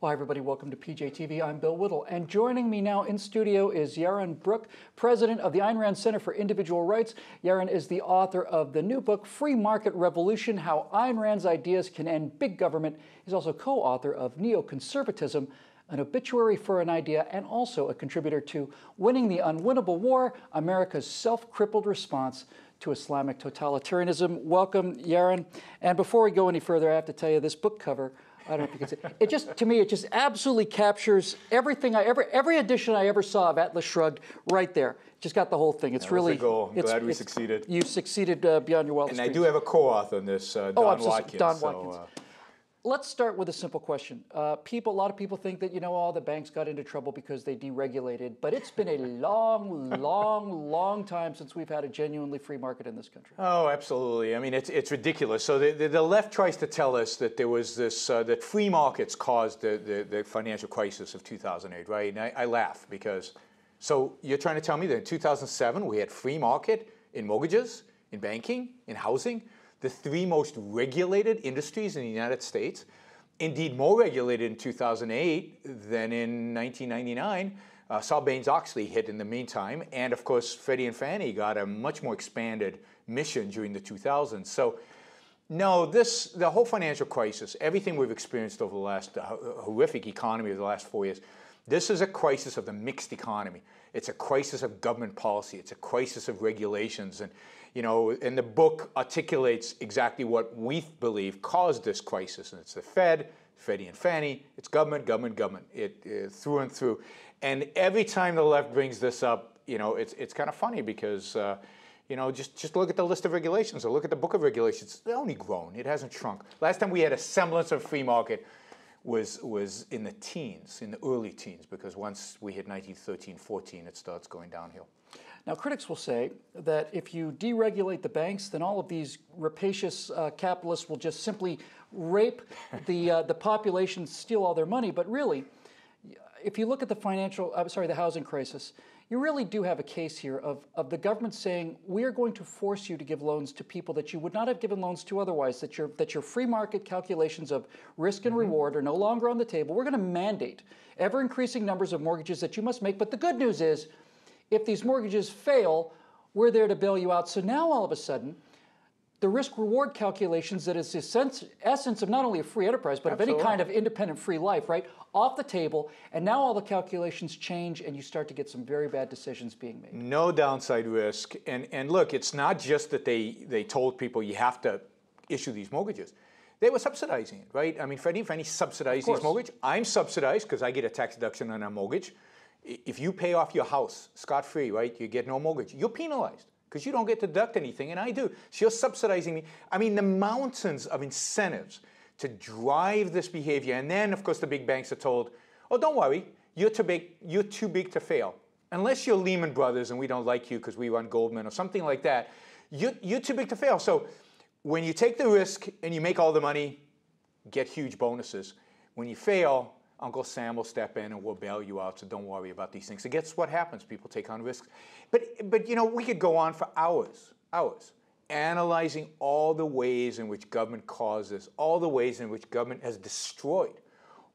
Well, hi everybody, welcome to PJTV. I'm Bill Whittle, and joining me now in studio is Yaron Brook, president of the Ayn Rand Center for Individual Rights. Yaron is the author of the new book, Free Market Revolution, How Ayn Rand's Ideas Can End Big Government. He's also co-author of Neoconservatism, an obituary for an idea, and also a contributor to Winning the Unwinnable War, America's Self-Crippled Response to Islamic Totalitarianism. Welcome, Yaron. And before we go any further, I have to tell you, this book cover, I don't know if you can see it. To me, it just absolutely captures everything every edition I ever saw of Atlas Shrugged right there. Just got the whole thing. It's really the goal. I'm glad we succeeded. You succeeded beyond your wildest dreams. And I do have a co-author on this, Don Watkins. Don Watkins. Let's start with a simple question. A lot of people think that, all the banks got into trouble because they deregulated, but it's been a long time since we've had a genuinely free market in this country. Oh, absolutely. I mean, it's ridiculous. So the left tries to tell us that there was this, that free markets caused the financial crisis of 2008, right? And I laugh because, so you're trying to tell me that in 2007 we had free market in mortgages, in banking, in housing, the three most regulated industries in the United States, indeed more regulated in 2008 than in 1999. Sarbanes-Oxley hit in the meantime, and of course Freddie and Fannie got a much more expanded mission during the 2000s. So no, the whole financial crisis, everything we've experienced over the last horrific economy of the last 4 years, this is a crisis of the mixed economy. It's a crisis of government policy. It's a crisis of regulations. And, and the book articulates exactly what we believe caused this crisis. And it's the Fed, Freddie and Fannie. It's government, government, government, through and through. And every time the left brings this up, it's kind of funny because, just look at the list of regulations or look at the book of regulations. It's only grown. It hasn't shrunk. Last time we had a semblance of free market was in the teens, in the early teens, because once we hit 1913, 14, it starts going downhill. Now, critics will say that if you deregulate the banks, then all of these rapacious capitalists will just simply rape the population, steal all their money. But really, if you look at the housing crisis, you really do have a case here of the government saying, we are going to force you to give loans to people that you would not have given loans to otherwise, that your free market calculations of risk and reward are no longer on the table. We're going to mandate ever-increasing numbers of mortgages that you must make. But the good news is, if these mortgages fail, we're there to bail you out. So now all of a sudden, the risk-reward calculations that is the essence of not only a free enterprise, but of any kind of independent free life, right, off the table. And now all the calculations change, and you start to get some very bad decisions being made. No downside risk. And look, it's not just that they told people you have to issue these mortgages. They were subsidizing it, right? I mean, Freddie and Fannie subsidized these mortgages. I'm subsidized because I get a tax deduction on a mortgage. If you pay off your house scot-free, right, you get no mortgage, you're penalized because you don't get to deduct anything, and I do. So you're subsidizing me. I mean, the mountains of incentives to drive this behavior. And then, of course, the big banks are told, oh, don't worry, you're too big to fail. Unless you're Lehman Brothers and we don't like you because we run Goldman or something like that, you're too big to fail. So when you take the risk and you make all the money, get huge bonuses. When you fail, Uncle Sam will step in and we'll bail you out, so don't worry about these things. So guess what happens? People take on risks. But we could go on for hours, analyzing all the ways in which government causes, all the ways in which government has destroyed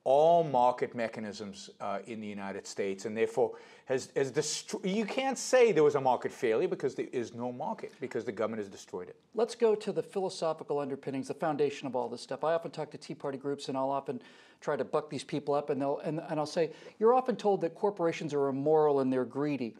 all market mechanisms in the United States, and therefore has destroyed. You can't say there was a market failure because there is no market, because the government has destroyed it. Let's go to the philosophical underpinnings, the foundation of all this stuff. I often talk to Tea Party groups, and I'll often try to buck these people up, and I'll say, you're often told that corporations are immoral and they're greedy.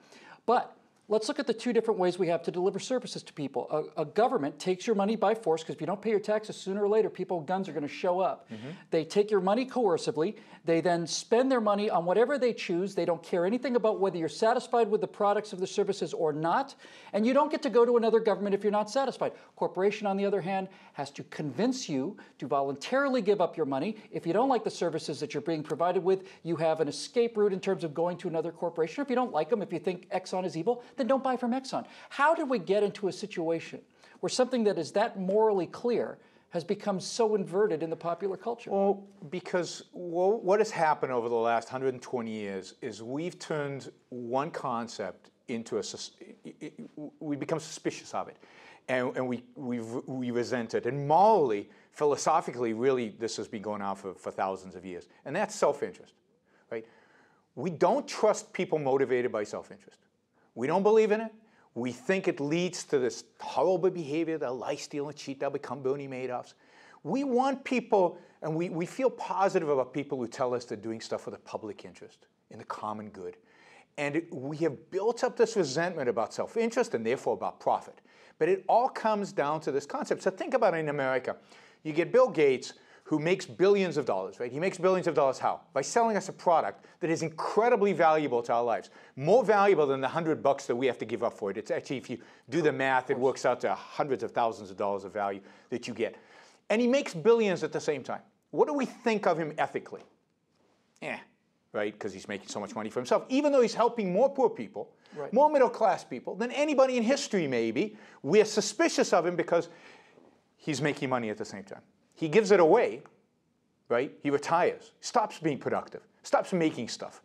But let's look at the two different ways we have to deliver services to people. A government takes your money by force, because if you don't pay your taxes, sooner or later, guns are going to show up. They take your money coercively. They then spend their money on whatever they choose. They don't care anything about whether you're satisfied with the products of the services or not. And you don't get to go to another government if you're not satisfied. Corporation, on the other hand, has to convince you to voluntarily give up your money. If you don't like the services that you're being provided with, you have an escape route in terms of going to another corporation. If you don't like them, if you think Exxon is evil, then don't buy from Exxon. How did we get into a situation where something that is that morally clear has become so inverted in the popular culture? Well, because what has happened over the last 120 years is we've turned one concept into we become suspicious of it. and we resent it. And morally, philosophically, really, this has been going on for thousands of years. And that's self-interest, right? We don't trust people motivated by self-interest. We don't believe in it. We think it leads to this horrible behavior. They'll lie, steal, and cheat. They'll become Bernie Madoffs. We want people, and we feel positive about people who tell us they're doing stuff for the public interest, in the common good. And we have built up this resentment about self-interest and therefore about profit. But it all comes down to this concept. So think about it in America. You get Bill Gates, who makes billions of dollars, right? He makes billions of dollars how? By selling us a product that is incredibly valuable to our lives. More valuable than the $100 that we have to give up for it. It's actually, if you do the math, it works out to hundreds of thousands of dollars of value that you get. And he makes billions at the same time. What do we think of him ethically? Right? Because he's making so much money for himself. Even though he's helping more poor people, right, more middle-class people than anybody in history maybe, we're suspicious of him because he's making money at the same time. He gives it away, right? He retires, stops being productive, stops making stuff.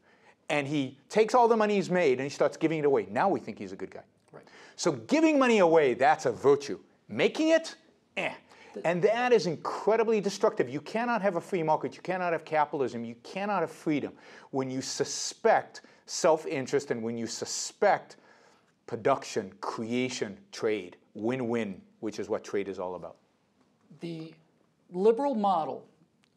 And he takes all the money he's made and he starts giving it away. Now we think he's a good guy. Right. So giving money away, that's a virtue. Making it, And that is incredibly destructive. You cannot have a free market. You cannot have capitalism. You cannot have freedom when you suspect self-interest and when you suspect production, creation, trade, win-win, which is what trade is all about. The liberal model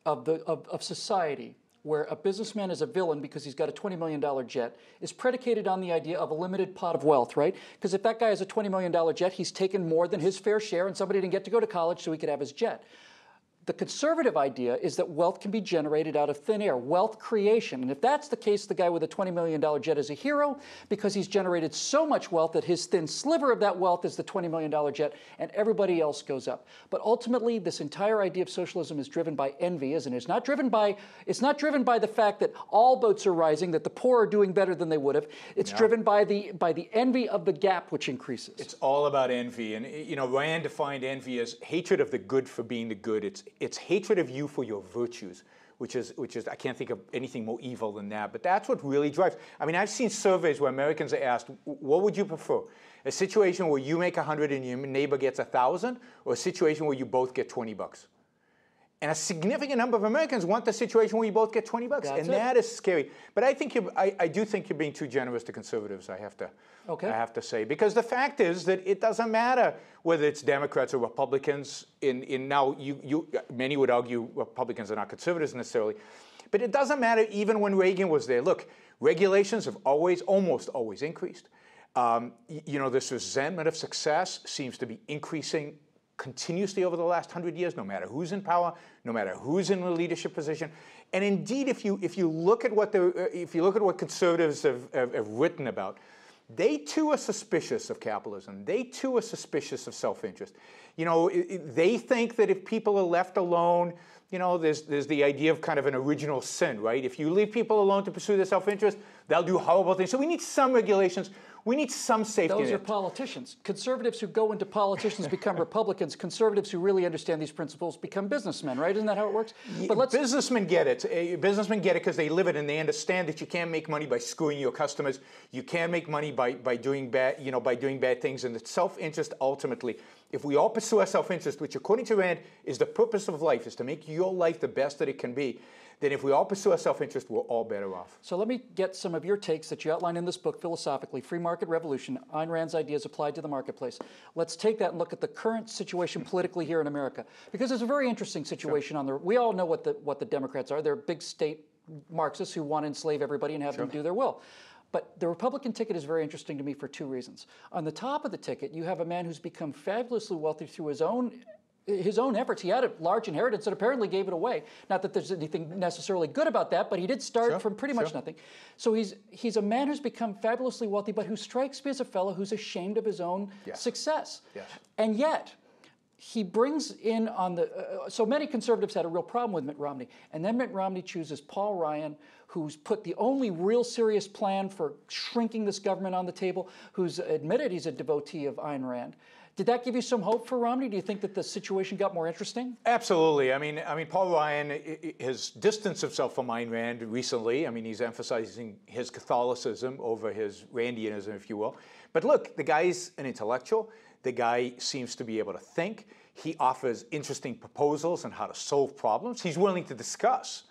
of society, where a businessman is a villain because he's got a $20 million jet, is predicated on the idea of a limited pot of wealth, right? Because if that guy has a $20 million jet, he's taken more than his fair share, and somebody didn't get to go to college so he could have his jet. The conservative idea is that wealth can be generated out of thin air, wealth creation. And if that's the case, the guy with a $20 million jet is a hero because he's generated so much wealth that his thin sliver of that wealth is the $20 million jet and everybody else goes up. But ultimately, this entire idea of socialism is driven by envy, isn't it? It's not driven by the fact that all boats are rising, that the poor are doing better than they would have. It's driven by the envy of the gap, which increases. It's all about envy. And, you know, Rand defined envy as hatred of the good for being the good. It's hatred of you for your virtues, which is I can't think of anything more evil than that. But that's what really drives. I mean, I've seen surveys where Americans are asked, what would you prefer? A situation where you make 100 and your neighbor gets 1,000, or a situation where you both get $20? And a significant number of Americans want the situation where you both get $20, and that is scary. But I think I do think you're being too generous to conservatives. I have to say, because the fact is that it doesn't matter whether it's Democrats or Republicans. Now, many would argue Republicans are not conservatives necessarily, but it doesn't matter even when Reagan was there. Look, regulations have almost always increased. You know, this resentment of success seems to be increasing continuously over the last 100 years, no matter who's in power, no matter who's in a leadership position. And indeed, if you look at what conservatives have written about, they too are suspicious of capitalism. They too are suspicious of self-interest. You know, they think that if people are left alone, you know, there's the idea of kind of an original sin, right? If you leave people alone to pursue their self-interest, they'll do horrible things. So we need some regulations. We need some safety net. Those are politicians. Conservatives who go into politicians become Republicans. Conservatives who really understand these principles become businessmen, right? Isn't that how it works? But businessmen get it. Businessmen get it because they live it and they understand that you can't make money by screwing your customers. You can't make money by doing bad things. And the self-interest ultimately, if we all pursue our self-interest, which according to Rand is the purpose of life, is to make your life the best that it can be, then if we all pursue our self-interest, we're all better off. So let me get some of your takes that you outline in this book philosophically, Free Market Revolution, Ayn Rand's ideas applied to the marketplace. Let's take that and look at the current situation politically here in America, because it's a very interesting situation. We all know what the Democrats are. They're big state Marxists who want to enslave everybody and have them do their will. But the Republican ticket is very interesting to me for two reasons. On the top of the ticket, you have a man who's become fabulously wealthy through his own efforts. He had a large inheritance and apparently gave it away. Not that there's anything necessarily good about that, but he did start from pretty much nothing. So he's a man who's become fabulously wealthy, but who strikes me as a fellow who's ashamed of his own success. Yes. And yet, he brings in on so many conservatives had a real problem with Mitt Romney. And then Mitt Romney chooses Paul Ryan, who's put the only real serious plan for shrinking this government on the table, who's admitted he's a devotee of Ayn Rand. Did that give you some hope for Romney? Do you think that the situation got more interesting? Absolutely. I mean, Paul Ryan has distanced himself from Ayn Rand recently. I mean, he's emphasizing his Catholicism over his Randianism, if you will. But look, the guy's an intellectual. The guy seems to be able to think. He offers interesting proposals on how to solve problems. He's willing to discuss,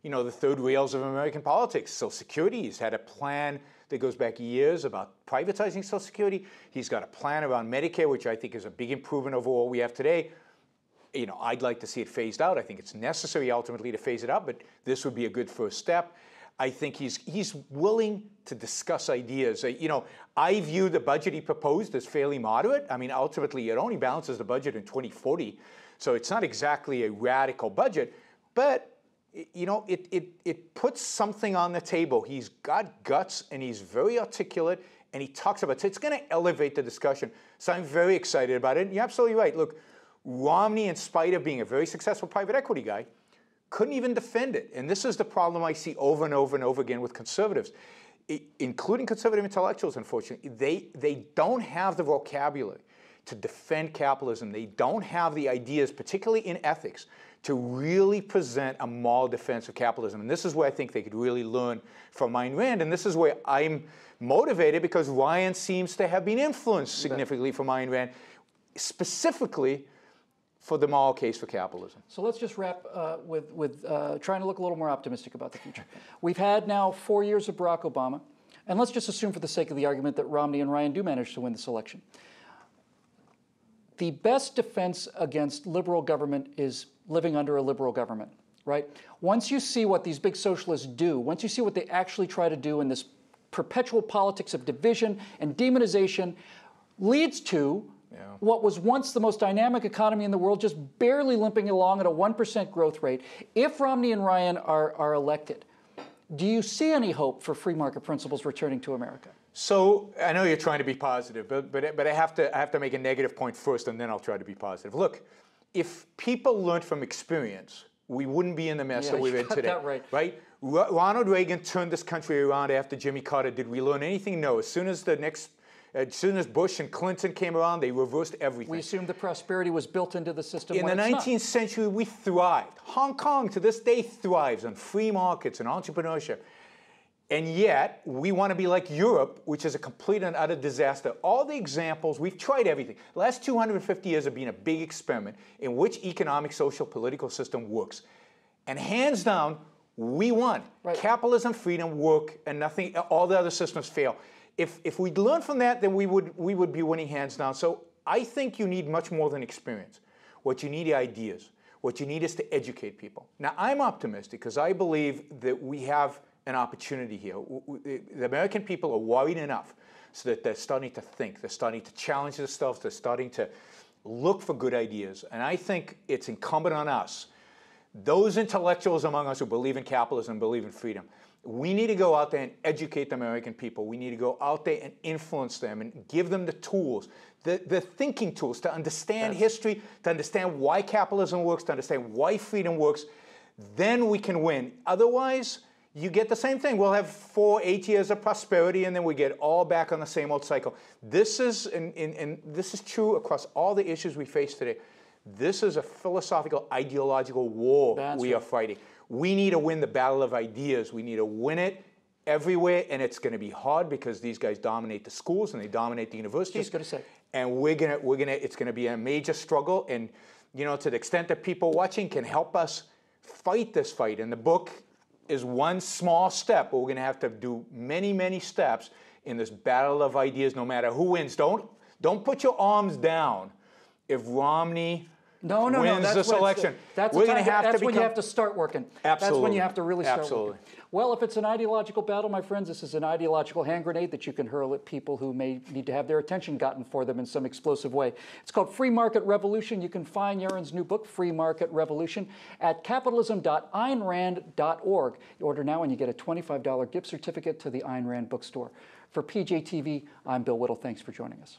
you know, the third rails of American politics. Social Security, he's had a plan that goes back years about privatizing Social Security. He's got a plan around Medicare, which I think is a big improvement over what we have today. You know, I'd like to see it phased out. I think it's necessary ultimately to phase it out, but this would be a good first step. I think he's willing to discuss ideas. You know, I view the budget he proposed as fairly moderate. I mean, ultimately, it only balances the budget in 2040, so it's not exactly a radical budget, but you know, it puts something on the table. He's got guts, and he's very articulate, and he talks about it. So it's going to elevate the discussion. So I'm very excited about it. And you're absolutely right. Look, Romney, in spite of being a very successful private equity guy, couldn't even defend it. And this is the problem I see over and over and over again with conservatives, including conservative intellectuals, unfortunately. They don't have the vocabulary to defend capitalism. They don't have the ideas, particularly in ethics, to really present a moral defense of capitalism. And this is where I think they could really learn from Ayn Rand. And this is where I'm motivated, because Ryan seems to have been influenced significantly from Ayn Rand, specifically for the moral case for capitalism. So let's just wrap with trying to look a little more optimistic about the future. We've had now 4 years of Barack Obama, and let's just assume for the sake of the argument that Romney and Ryan do manage to win this election. The best defense against liberal government is living under a liberal government, right? Once you see what these big socialists do, once you see what they actually try to do in this perpetual politics of division and demonization, leads to what was once the most dynamic economy in the world just barely limping along at a 1% growth rate. If Romney and Ryan are elected, do you see any hope for free market principles returning to America? So I know you're trying to be positive, but I have to make a negative point first, and then I'll try to be positive. Look, if people learned from experience, we wouldn't be in the mess that we're in today. That right. Right? Ronald Reagan turned this country around after Jimmy Carter. Did we learn anything? No. As soon as Bush and Clinton came around, they reversed everything. We assumed that prosperity was built into the system. In the 19th century, we thrived. Hong Kong, to this day, thrives on free markets and entrepreneurship. And yet, we want to be like Europe, which is a complete and utter disaster. All the examples, we've tried everything. The last 250 years have been a big experiment in which economic, social, political system works. And hands down, we won. Right. Capitalism, freedom, work, and nothing, all the other systems fail. If we'd learned from that, then we would be winning hands down. So I think you need much more than experience. What you need are ideas. What you need is to educate people. Now, I'm optimistic because I believe that we have an opportunity here. The American people are worried enough so that they're starting to think. They're starting to challenge themselves. They're starting to look for good ideas. And I think it's incumbent on us, those intellectuals among us who believe in capitalism, believe in freedom, we need to go out there and educate the American people. We need to go out there and influence them and give them the tools, the thinking tools to understand history, to understand why capitalism works, to understand why freedom works. Then we can win. Otherwise, you get the same thing. We'll have 8 years of prosperity, and then we get all back on the same old cycle. This is, and this is true across all the issues we face today. This is a philosophical, ideological war we are fighting. We need to win the battle of ideas. We need to win it everywhere, and it's going to be hard because these guys dominate the schools and they dominate the universities. Just going to say, and it's going to be a major struggle. And you know, to the extent that people watching can help us fight this fight, and the book is one small step, but we're going to have to do many, many steps in this battle of ideas. No matter who wins, don't put your arms down if Romney wins this election. That's when you have to start working. Absolutely. That's when you have to really start working. Well, if it's an ideological battle, my friends, this is an ideological hand grenade that you can hurl at people who may need to have their attention gotten for them in some explosive way. It's called Free Market Revolution. You can find Yaron's new book, Free Market Revolution, at capitalism.aynrand.org. You order now and you get a $25 gift certificate to the Ayn Rand bookstore. For PJTV, I'm Bill Whittle. Thanks for joining us.